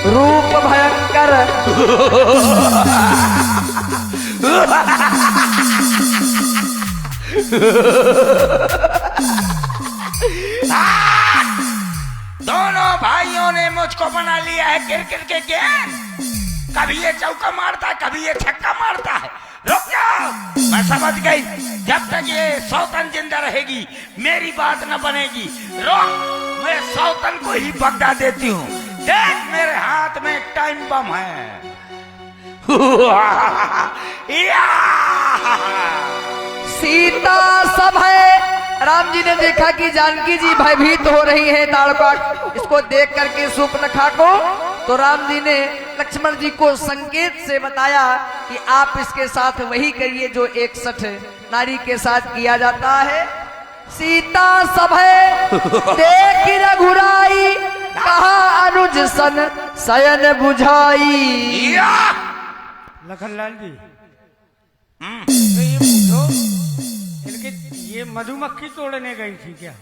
रूप भयंकर। दोनों भाइयों ने मुझको बना लिया है क्रिकेट के गेम। कभी ये चौका मारता है, कभी ये छक्का मारता है। रुक जाओ, मैं समझ गई। जब तक ये सौतन जिंदा रहेगी मेरी बात न बनेगी। रुक, मैं सौतन को ही बगदा देती हूँ। देख, मेरे हाथ में टाइम बम है। सीता सब है। राम जी ने देखा कि जानकी जी भयभीत हो रही है ताड़काट, इसको देख करके सूर्पनखा को। तो राम जी ने लक्ष्मण जी को संकेत से बताया कि आप इसके साथ वही करिए जो 61 नारी के साथ किया जाता है। सीता सब है देख रघुराई, कहा अनुज सन शयन बुझाई। लखनलाल जी, तो ये पूछो, इनके ये मधुमक्खी तोड़ने गई थी क्या?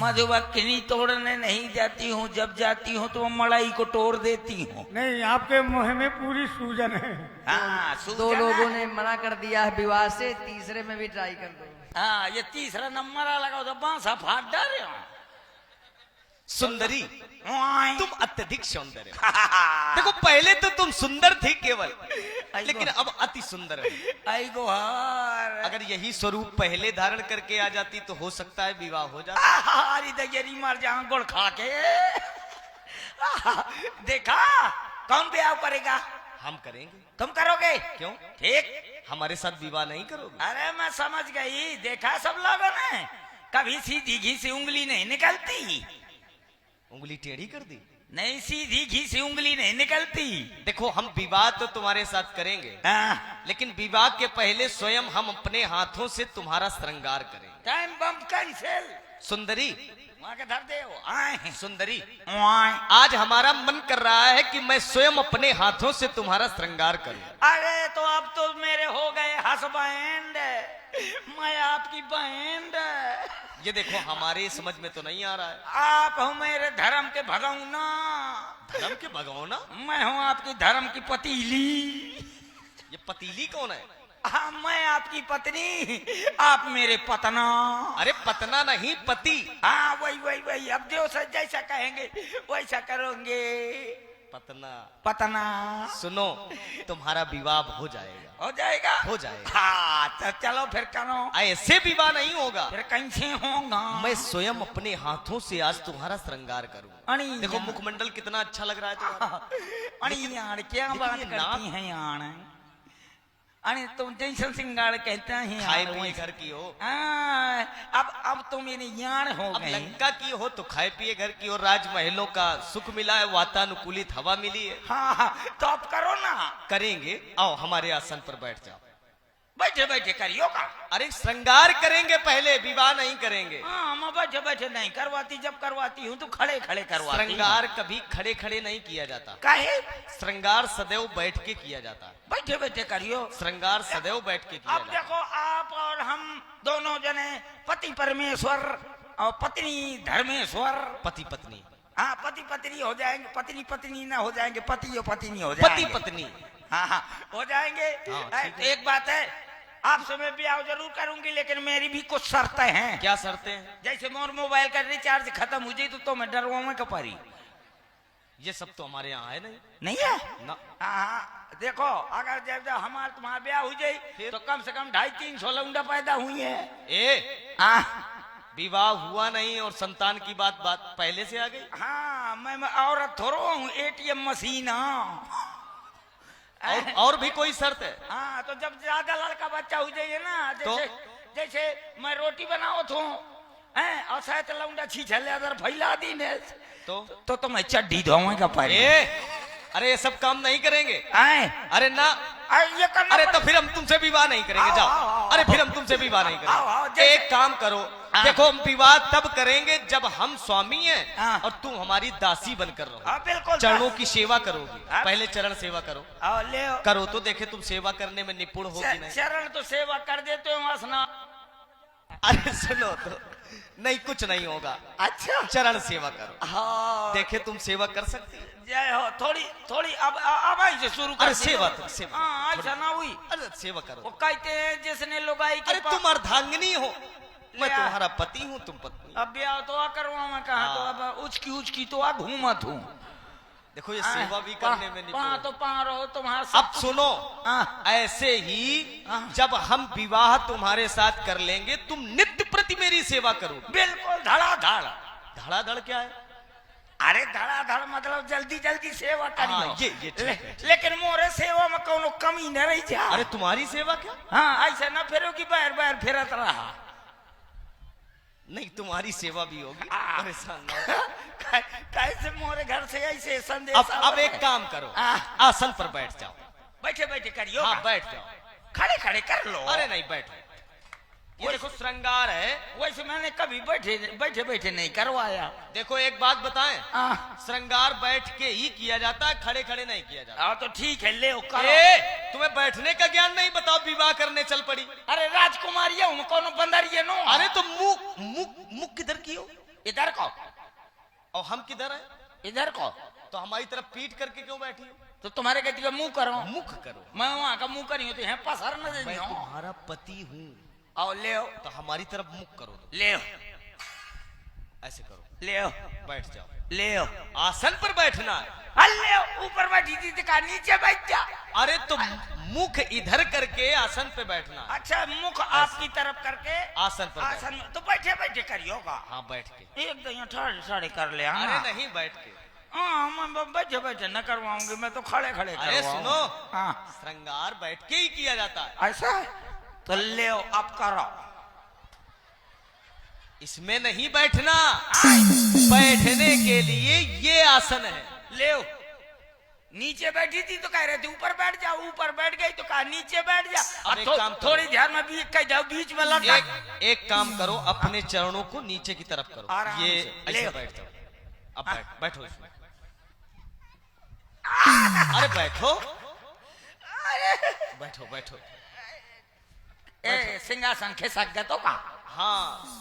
मधुमक्खी तोड़ने नहीं जाती हूँ, जब जाती हूँ तो मलाई को तोड़ देती हूँ। नहीं, आपके मुंह में पूरी सूजन है। हाँ, दो लोगों ने मना कर दिया है विवाह से, तीसरे में भी ट्राई कर दो। हाँ, ये तीसरा नंबर लगाओ तो बांसा फाट डाले। सुंदरी, ओए। तुम अत्यधिक सौंदर्य। देखो, पहले तो तुम सुंदर थी केवल, लेकिन अब अति सुंदर है। आई गोहार। अगर यही स्वरूप पहले धारण करके आ जाती तो हो सकता है विवाह हो जाता। हरी दगेरी मर जाऊं गुड़ खा के। देखा, कौन ब्याह करेगा? हम करेंगे। तुम करोगे? क्यों? ठीक। हमारे साथ विवाह नहीं करोगे? अरे मैं समझ गई। देखा सब लोगों ने, कभी सीधी घी से उंगली नहीं निकलती। उंगली टेढ़ी कर दी? नहीं, सीधी घी से उंगली नहीं निकलती। देखो, हम विवाह तो तुम्हारे साथ करेंगे, लेकिन विवाह के पहले स्वयं हम अपने हाथों से तुम्हारा श्रृंगार करेंगे। Time bomb cancel. सुंदरी, वहां के धर दे वो। आए। सुंदरी, ओए। आज हमारा मन कर रहा है कि मैं स्वयं अपने हाथों से तुम्हारा श्रृंगार करूं। अरे तो अब तो मेरे हो गए हस्बैंड, मैं आपकी बहन। ये देखो, हमारे समझ में तो नहीं आ रहा है। आप हो मेरे धर्म के भगौना। धर्म के भगवाना? मैं हूँ आपकी धर्म की पतीली। ये पतीली कौन है? हाँ, मैं आपकी पत्नी, आप मेरे पतना। अरे पतना नहीं, पति। हाँ, वही वही वही। अब जो जैसा कहेंगे वैसा करोगे। पतना। पतना। सुनो, तुम्हारा विवाह हो जाएगा। हो जाएगा? हो जाएगा। हाँ, तो चलो फिर करो। ऐसे विवाह नहीं होगा। फिर कैसे होगा? मैं स्वयं अपने हाथों से आज तुम्हारा श्रृंगार करूंगा। देखो, मुखमंडल कितना अच्छा लग रहा है तुम्हारा। अरे यार, क्या बात करती हैं यार। अरे तुम जैसन सिंगार कहते हैं खाए पिए घर की हो। अब तो मेरे यार हो अब गए। लंका की हो तो खाए पिए घर की हो। राजमहलों का सुख मिला है, वातानुकूलित हवा मिली है। हाँ, तो अब करो ना। करेंगे, आओ हमारे आसन पर बैठ जाओ। बैठे बैठे करियो का। अरे श्रृंगार करेंगे पहले, विवाह नहीं करेंगे। हाँ, मैं बैठे बैठे नहीं करवाती, जब करवाती हूँ तो खड़े खड़े करवाती। श्रृंगार कभी खड़े खड़े नहीं किया जाता। काहे? श्रृंगार सदैव बैठ के किया जाता है। बैठे बैठे करियो। श्रृंगार सदैव बैठ के किया अब जाता है। देखो, आप और हम दोनों जने पति परमेश्वर और पत्नी धर्मेश्वर। पति पत्नी। हाँ, पति पत्नी हो जाएंगे। पत्नी पत्नी ना हो जाएंगे, पति और पत्नी हो जाएंगे। पति पत्नी। हाँ, हो जाएंगे। हाँ, ठीक है। एक बात है, आपसे मैं ब्याह जरूर करूंगी, लेकिन मेरी भी कुछ शर्तें हैं। क्या शर्तें हैं? जैसे मोर मोबाइल का रिचार्ज खत्म हो जाए तो मैं डरवाऊंगा कपारी। ये सब तो हमारे यहाँ है नहीं है ना। हाँ, देखो, अगर जब हमारा तुम्हारा ब्याह हो जाए तो कम से कम 250-300 लौंडा पैदा हुई है। हाँ, विवाह हुआ नहीं और संतान की बात पहले से आ गई। हाँ, मैं औरत थोड़ा हूँ, ATM मशीन। और भी कोई शर्त है? हाँ, तो जब ज्यादा लड़का बच्चा हो जाइए ना, जैसे मैं रोटी बनाओ तो और शायद लौंडा छीछले अगर फैला दी ने तो मैं चड्डी धोऊंगा पारी। अरे ये सब काम नहीं करेंगे। अरे ना, ये करना। अरे तो फिर हम तुमसे विवाह नहीं करेंगे, जाओ। अरे फिर हम तुमसे विवाह नहीं करेंगे। एक काम करो, देखो, हम विवाह तब करेंगे जब हम स्वामी हैं और तुम हमारी दासी बनकर रहो। बिल्कुल। चरणों की सेवा करोगी। पहले चरण सेवा करो। ले करो तो देखे तुम सेवा करने में निपुण होगी नहीं। चरण तो सेवा कर देते हो, स्नान। अरे सुनो तो, नहीं कुछ नहीं होगा, अच्छा चरण सेवा करो। हाँ देखे तुम सेवा कर सकती हो? जय हो। थोड़ी थोड़ी अब ऐसे शुरू कर अरे दी सेवा तो। तो सेवा। हाँ ऐसा ना हुई। अरे सेवा वो करो। कहते हैं जिसने लुगाई के अरे तुम अर्धांगिनी हो, मैं ले आ। तुम्हारा पति हूँ, तुम पत्नी। अब ब्याह तो आ करवा मैं कहा तो हाँ। अब उचकी तो आ घूमत हूँ। देखो ये सेवा भी करने में पा नहीं। तो पा रहो तुम्हारा अब सुनो, हाँ। ऐसे ही हाँ। जब हम विवाह तुम्हारे साथ कर लेंगे, तुम नित्य प्रति मेरी सेवा करोगे। बिल्कुल धड़ाधड़। धड़ाधड़ क्या है? अरे धड़ाधड़ मतलब जल्दी जल्दी सेवा करियो। हाँ, ये ठीक है। लेकिन मोरे सेवा में कोनो कमी न रही जा। अरे तुम्हारी सेवा क्या? हाँ ऐसा न फेरो कि बार बार फेरत रहा। नहीं, तुम्हारी सेवा भी होगी, हाँ। परेशान ना हो। कैसे मोरे घर से ऐसे संदेश अब एक काम करो, आसन पर बैठ जाओ। बैठे बैठे करियो। हाँ बैठ जाओ। खड़े खड़े कर लो। अरे नहीं, बैठो। ये देखो श्रृंगार है। वैसे मैंने कभी बैठे बैठे बैठे नहीं करवाया। देखो एक बात बताएं, श्रृंगार बैठ के ही किया जाता है, खड़े खड़े नहीं किया जाता। हाँ तो ठीक है ले करो। तुम्हें बैठने का ज्ञान नहीं, बताओ विवाह करने चल पड़ी। अरे राजकुमारी हूँ कौन बंदर ये नो। अरे तो मुख किधर की हो? इधर को। और हम किधर है? इधर को। तो हमारी तरफ पीठ करके क्यों बैठी हो? तो तुम्हारे कहती का मुंह करो। मुख करो। मैं वहाँ का मुंह करी होती है पसर न मैं देनी हो। तुम्हारा पति हूँ। आओ ले आओ। तो हमारी तरफ मुख करो, ले आओ ऐसे करो, ले आओ बैठ जाओ। ले आओ। आसन पर बैठना है। ले आओ ऊपर बैठी थी का नीचे बैठ जा। अरे तो मुख इधर करके आसन पे बैठना है। अच्छा मुख आपकी तरफ करके आसन पर बैठ। आसन में तो बैठे बैठे करियोगा। हाँ बैठ के। एक दो ठाड़े साड़े कर ले। अरे नहीं, बैठ के। हाँ मैं बैठे बैठे न करवाऊंगी, मैं तो खड़े खड़े अरे करवाऊंगी। सुनो, हाँ श्रृंगार बैठ के ही किया जाता है। ऐसा है तो ले आओ अब करो। इसमें नहीं बैठना, बैठने के लिए ये आसन है। ले आओ। नीचे बैठी थी तो कह रहे थे ऊपर बैठ जा, ऊपर बैठ गई तो कहा नीचे बैठ जा। अब अब एक काम करो। थोड़ी ध्यान में भी कह जाओ बीच में लग एक काम करो, अपने चरणों को नीचे की तरफ करो। आराम ये से। ले ऐसे आओ। बैठ जाओ। अब बैठो इसमें। अरे बैठो, बैठो बैठो। सिंहासन खिसक गया तो का। हाँ।